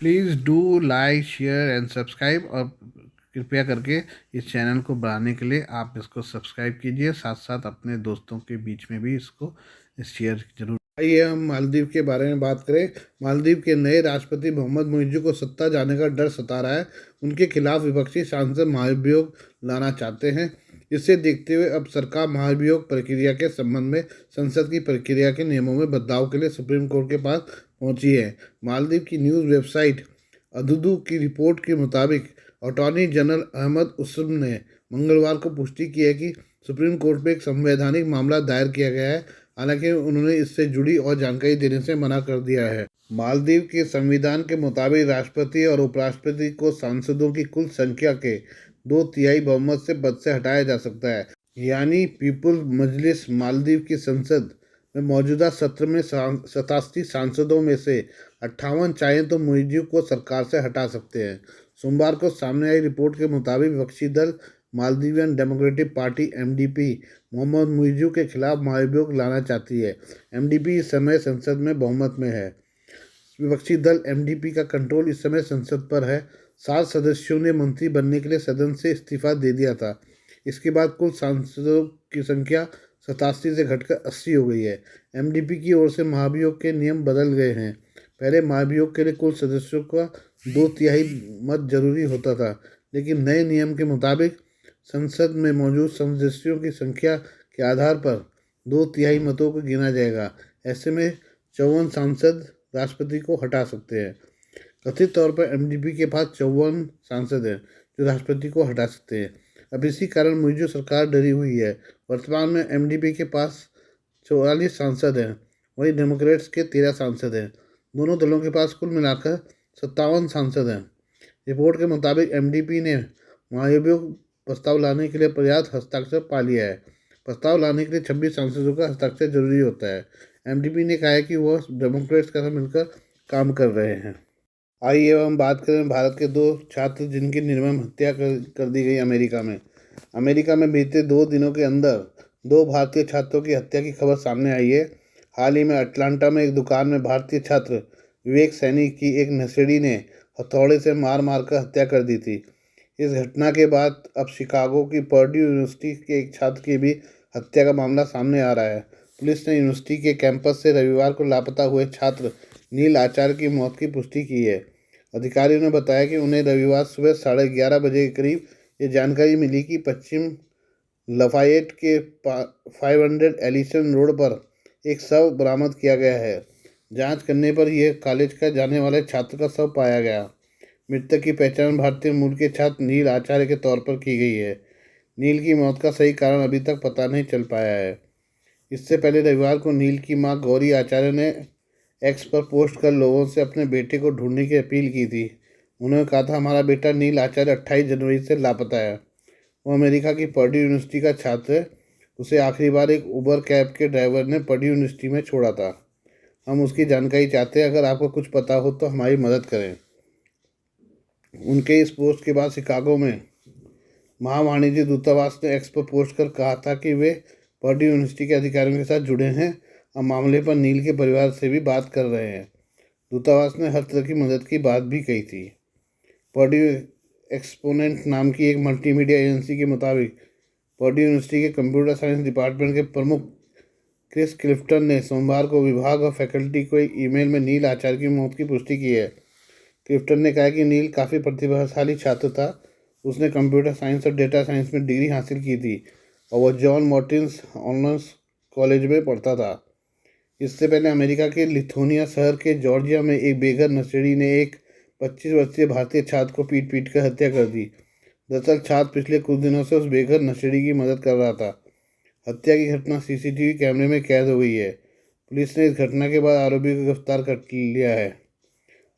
Please do like share and subscribe, और कृपया करके इस चैनल को बढ़ाने के लिए आप इसको सब्सक्राइब कीजिए, साथ साथ अपने दोस्तों के बीच में भी इसको शेयर जरूर। आइए हम मालदीव के बारे में बात करें। मालदीव के नए राष्ट्रपति मोहम्मद मुइज़्ज़ू को सत्ता जाने का डर सता रहा है। उनके खिलाफ विपक्षी सांसद महाभियोग लाना चाहते हैं। इसे देखते हुए अब सरकार महाभियोग प्रक्रिया के संबंध में संसद की प्रक्रिया के नियमों में बदलाव के लिए सुप्रीम कोर्ट के पास पहुंची है। मालदीव की न्यूज़ वेबसाइट अदुदू की रिपोर्ट के मुताबिक अटॉर्नी जनरल अहमद उसम ने मंगलवार को पुष्टि की है कि सुप्रीम कोर्ट में एक संवैधानिक मामला दायर किया गया है। हालांकि उन्होंने इससे जुड़ी और जानकारी देने से मना कर दिया है। मालदीव के संविधान के मुताबिक राष्ट्रपति और उपराष्ट्रपति को सांसदों की कुल संख्या के 2/3 बहुमत से पद से हटाया जा सकता है। यानी पीपुल्स मजलिस मालदीव की संसद में मौजूदा सत्र में 87 सांसदों में से 58 चाहें तो मुइज़्ज़ू को सरकार से हटा सकते हैं। सोमवार को सामने आई रिपोर्ट के मुताबिक विपक्षी दल Maldivian Democratic Party MDP Mohamed Muizzu के खिलाफ महाभियोग लाना चाहती है। एमडीपी इस समय संसद में बहुमत में है। विपक्षी दल एमडीपी का कंट्रोल इस समय संसद पर है। 7 सदस्यों ने मंत्री बनने के लिए सदन से इस्तीफा दे दिया था। इसके बाद कुल सांसदों की संख्या 87 से घटकर 80 हो गई है। एमडीपी की ओर से महाभियोग के नियम बदल गए हैं। पहले महाभियोग के लिए कुल सदस्यों का 2/3 मत जरूरी होता था, लेकिन नए नियम के मुताबिक संसद में मौजूद सदस्यों की संख्या के आधार पर 2/3 मतों को गिना जाएगा। ऐसे में 54 सांसद राष्ट्रपति को हटा सकते हैं। कथित तौर पर एमडीपी के पास 54 सांसद हैं जो राष्ट्रपति को हटा सकते हैं। अब इसी कारण मुइज़्ज़ू सरकार डरी हुई है। वर्तमान में एमडीपी के पास 44 सांसद हैं, वहीं डेमोक्रेट्स के 13 सांसद हैं। दोनों दलों के पास कुल मिलाकर 57 सांसद हैं। रिपोर्ट के मुताबिक एमडीपी ने महाभियोग प्रस्ताव लाने के लिए पर्याप्त हस्ताक्षर पा लिया है। प्रस्ताव लाने के लिए 26 सांसदों का हस्ताक्षर जरूरी होता है। एमडीपी ने कहा है कि वह डेमोक्रेट्स के साथ मिलकर काम कर रहे हैं। आइए अब हम बात करें भारत के 2 छात्र जिनकी निर्मम हत्या कर दी गई अमेरिका में। अमेरिका में बीते 2 दिनों के अंदर 2 भारतीय छात्रों की हत्या की खबर सामने आई है। हाल ही में अटलांटा में एक दुकान में भारतीय छात्र विवेक सैनी की एक नशेड़ी ने हथौड़े से मार मार कर हत्या कर दी थी। इस घटना के बाद अब शिकागो की पर्ड्यू यूनिवर्सिटी के एक छात्र की भी हत्या का मामला सामने आ रहा है। पुलिस ने यूनिवर्सिटी के कैंपस से रविवार को लापता हुए छात्र नील आचार्य की मौत की पुष्टि की है। अधिकारियों ने बताया कि उन्हें रविवार सुबह 11:30 बजे के करीब ये जानकारी मिली कि पश्चिम लफायेट के 500 एलिसन रोड पर एक शव बरामद किया गया है। जांच करने पर यह कॉलेज का जाने वाले छात्र का शव पाया गया। मृतक की पहचान भारतीय मूल के छात्र नील आचार्य के तौर पर की गई है। नील की मौत का सही कारण अभी तक पता नहीं चल पाया है। इससे पहले रविवार को नील की मां गौरी आचार्य ने एक्स पर पोस्ट कर लोगों से अपने बेटे को ढूंढने की अपील की थी। उन्होंने कहा था, हमारा बेटा नील आचार्य 28 जनवरी से लापता है। वो अमेरिका की पर्ड्यू यूनिवर्सिटी का छात्र है। उसे आखिरी बार एक उबर कैब के ड्राइवर ने पर्ड्यू यूनिवर्सिटी में छोड़ा था। हम उसकी जानकारी चाहते हैं। अगर आपको कुछ पता हो तो हमारी मदद करें। उनके इस पोस्ट के बाद शिकागो में महावाणिज्य दूतावास ने एक्स पर पोस्ट कर कहा था कि वे पर्ड्यू यूनिवर्सिटी के अधिकारियों के साथ जुड़े हैं और मामले पर नील के परिवार से भी बात कर रहे हैं। दूतावास ने हर तरह की मदद की बात भी कही थी। पर्ड्यू एक्सपोनेंट नाम की एक मल्टीमीडिया एजेंसी के मुताबिक पर्ड्यू यूनिवर्सिटी के कंप्यूटर साइंस डिपार्टमेंट के प्रमुख क्रिस क्लिफ्टन ने सोमवार को विभाग और फैकल्टी को एक ईमेल में नील आचार्य की मौत की पुष्टि की है। क्लिफ्टन ने कहा कि नील काफ़ी प्रतिभाशाली छात्र था। उसने कंप्यूटर साइंस और डेटा साइंस में डिग्री हासिल की थी और वह जॉन मार्टिन्स ऑनर्स कॉलेज में पढ़ता था। इससे पहले अमेरिका के लिथुआनिया शहर के जॉर्जिया में एक बेघर नशेड़ी ने एक 25 वर्षीय भारतीय छात्र को पीट कर हत्या कर दी। दरअसल छात्र पिछले कुछ दिनों से उस बेघर नशेड़ी की मदद कर रहा था। हत्या की घटना सीसीटीवी कैमरे में कैद हो गई है। पुलिस ने इस घटना के बाद आरोपी को गिरफ्तार कर लिया है।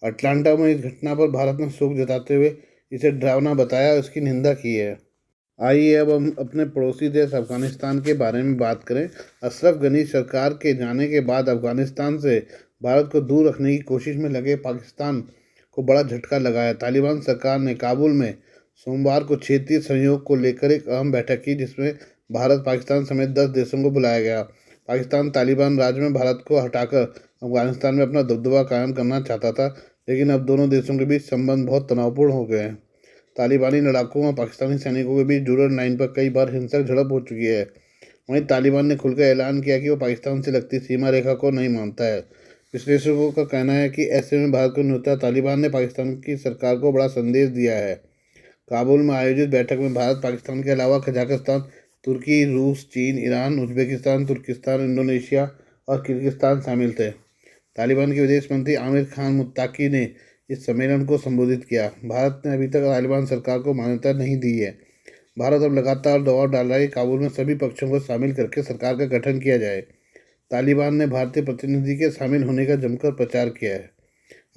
अटलांटा में इस घटना पर भारत ने शोक जताते हुए इसे डरावना बताया और इसकी निंदा की है। आइए अब हम अपने पड़ोसी देश अफ़गानिस्तान के बारे में बात करें। अशरफ गनी सरकार के जाने के बाद अफ़गानिस्तान से भारत को दूर रखने की कोशिश में लगे पाकिस्तान को बड़ा झटका लगा है। तालिबान सरकार ने काबुल में सोमवार को क्षेत्रीय सहयोग को लेकर एक अहम बैठक की, जिसमें भारत, पाकिस्तान समेत 10 देशों को बुलाया गया। पाकिस्तान तालिबान राज में भारत को हटाकर अफगानिस्तान में अपना दबदबा कायम करना चाहता था, लेकिन अब दोनों देशों के बीच संबंध बहुत तनावपूर्ण हो गए हैं। तालिबानी लड़ाकों और पाकिस्तानी सैनिकों के बीच जुड़न लाइन पर कई बार हिंसक झड़प हो चुकी है। वहीं तालिबान ने खुलकर ऐलान किया कि वो पाकिस्तान से लगती सीमा रेखा को नहीं मानता है। विश्लेषकों का कहना है कि ऐसे में भारत को न्योता तालिबान ने पाकिस्तान की सरकार को बड़ा संदेश दिया है। काबुल में आयोजित बैठक में भारत पाकिस्तान के अलावा कजाकिस्तान, तुर्की, रूस, चीन, ईरान, उज्बेकिस्तान, तुर्किस्तान, इंडोनेशिया और किर्गिस्तान शामिल थे। तालिबान के विदेश मंत्री आमिर खान मुत्ताकी ने इस सम्मेलन को संबोधित किया। भारत ने अभी तक तालिबान सरकार को मान्यता नहीं दी है। भारत अब लगातार दबाव डाल रहा है कि काबुल में सभी पक्षों को शामिल करके सरकार का गठन किया जाए। तालिबान ने भारतीय प्रतिनिधि के शामिल होने का जमकर प्रचार किया है।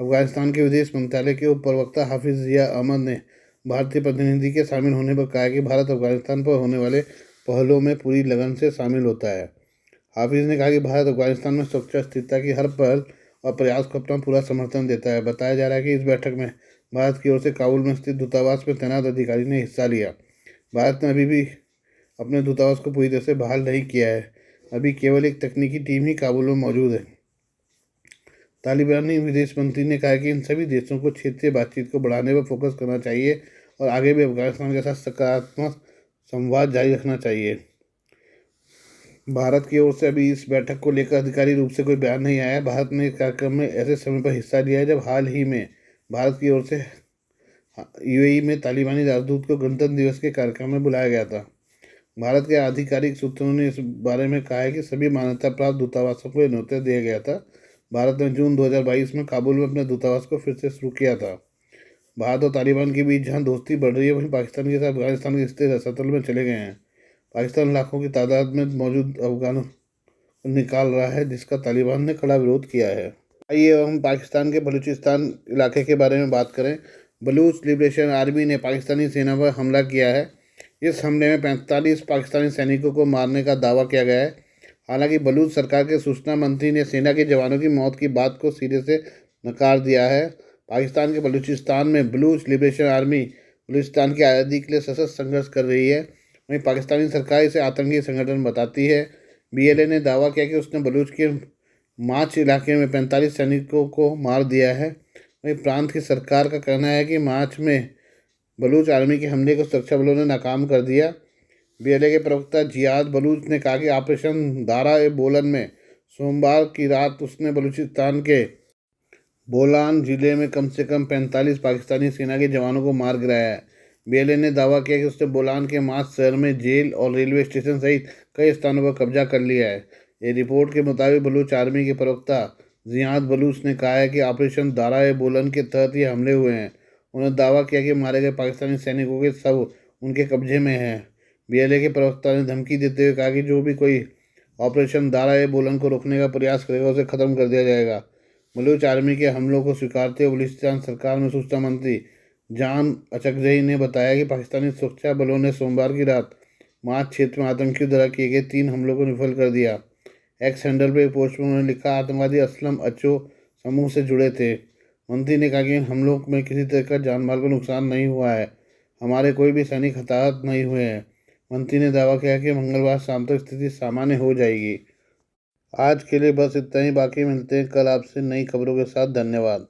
अफगानिस्तान के विदेश मंत्रालय के उप प्रवक्ता हाफिज जिया अहमद ने भारतीय प्रतिनिधि के शामिल होने पर कहा कि भारत अफगानिस्तान पर होने वाले पहलों में पूरी लगन से शामिल होता है। हाफिज ने कहा कि भारत अफगानिस्तान में सुरक्षा स्थिरता की हर पहल और प्रयास को अपना पूरा समर्थन देता है। बताया जा रहा है कि इस बैठक में भारत की ओर से काबुल में स्थित दूतावास में तैनात अधिकारी ने हिस्सा लिया। भारत ने अभी भी अपने दूतावास को पूरी तरह से बहाल नहीं किया है। अभी केवल एक तकनीकी टीम ही काबुल में मौजूद है। तालिबानी विदेश मंत्री ने कहा कि इन सभी देशों को क्षेत्रीय बातचीत को बढ़ाने पर फोकस करना चाहिए और आगे भी अफगानिस्तान के साथ सकारात्मक संवाद जारी रखना चाहिए। भारत की ओर से अभी इस बैठक को लेकर आधिकारिक रूप से कोई बयान नहीं आया है। भारत ने इस कार्यक्रम में ऐसे समय पर हिस्सा लिया है जब हाल ही में भारत की ओर से यूएई में तालिबानी राजदूत को गणतंत्र दिवस के कार्यक्रम में बुलाया गया था। भारत के आधिकारिक सूत्रों ने इस बारे में कहा है कि सभी मान्यता प्राप्त दूतावासों को न्योता दिया गया था। भारत ने जून 2022 में काबुल में अपने दूतावास को फिर से शुरू किया था। भारत और तालिबान के बीच जहां दोस्ती बढ़ रही है, वहीं पाकिस्तान के साथ अफगानिस्तान के रिश्ते रसातल में चले गए हैं। पाकिस्तान लाखों की तादाद में मौजूद अफगानों को निकाल रहा है, जिसका तालिबान ने कड़ा विरोध किया है। आइए हम पाकिस्तान के बलूचिस्तान इलाके के बारे में बात करें। बलूच लिबरेशन आर्मी ने पाकिस्तानी सेना पर हमला किया है। इस हमले में 45 पाकिस्तानी सैनिकों को मारने का दावा किया गया है। हालांकि बलूच सरकार के सूचना मंत्री ने सेना के जवानों की मौत की बात को सिरे से नकार दिया है। पाकिस्तान के बलूचिस्तान में बलूच लिबरेशन आर्मी बलूचिस्तान की आज़ादी के लिए सशक्त संघर्ष कर रही है। वहीं पाकिस्तानी सरकार इसे आतंकी संगठन बताती है। बीएलए ने दावा किया कि उसने बलूच के माच इलाके में 45 सैनिकों को मार दिया है। वहीं प्रांत की सरकार का कहना है कि मार्च में बलूच आर्मी के हमले को सुरक्षा बलों ने नाकाम कर दिया। बीएलए के प्रवक्ता जियाद बलूच ने कहा कि ऑपरेशन दारा ए बोलन में सोमवार की रात उसने बलूचिस्तान के बोलान जिले में कम से कम 45 पाकिस्तानी सेना के जवानों को मार गिराया है। बीएलए ने दावा किया कि उसने बोलान के मास शहर में जेल और रेलवे स्टेशन सहित कई स्थानों पर कब्जा कर लिया है। ये रिपोर्ट के मुताबिक बलूच आर्मी के प्रवक्ता जियाद बलूच ने कहा है कि ऑपरेशन दारा ए बोलन के तहत ये हमले हुए हैं। उन्होंने दावा किया कि मारे गए पाकिस्तानी सैनिकों के शव उनके कब्जे में हैं। बीएलए के प्रवक्ता ने धमकी देते हुए कहा कि जो भी कोई ऑपरेशन दारा ए बोलन को रोकने का प्रयास करेगा उसे ख़त्म कर दिया जाएगा। बलूच आर्मी के हमलों को स्वीकारते हुए बलूचिस्तान सरकार में सूचना मंत्री जान अचकजई ने बताया कि पाकिस्तानी सुरक्षा बलों ने सोमवार की रात माच क्षेत्र में आतंकियों द्वारा किए गए 3 हमलों को विफल कर दिया। एक्स हैंडल पर एक पोस्ट में उन्होंने लिखा, आतंकवादी असलम अचो समूह से जुड़े थे। मंत्री ने कहा कि इन हमलों में किसी तरह का जान माल को नुकसान नहीं हुआ है। हमारे कोई भी सैनिक हताहत नहीं हुए हैं। मंत्री ने दावा किया कि मंगलवार शाम तक स्थिति सामान्य हो जाएगी। आज के लिए बस इतना ही। बाकी मिलते हैं कल आपसे नई खबरों के साथ। धन्यवाद।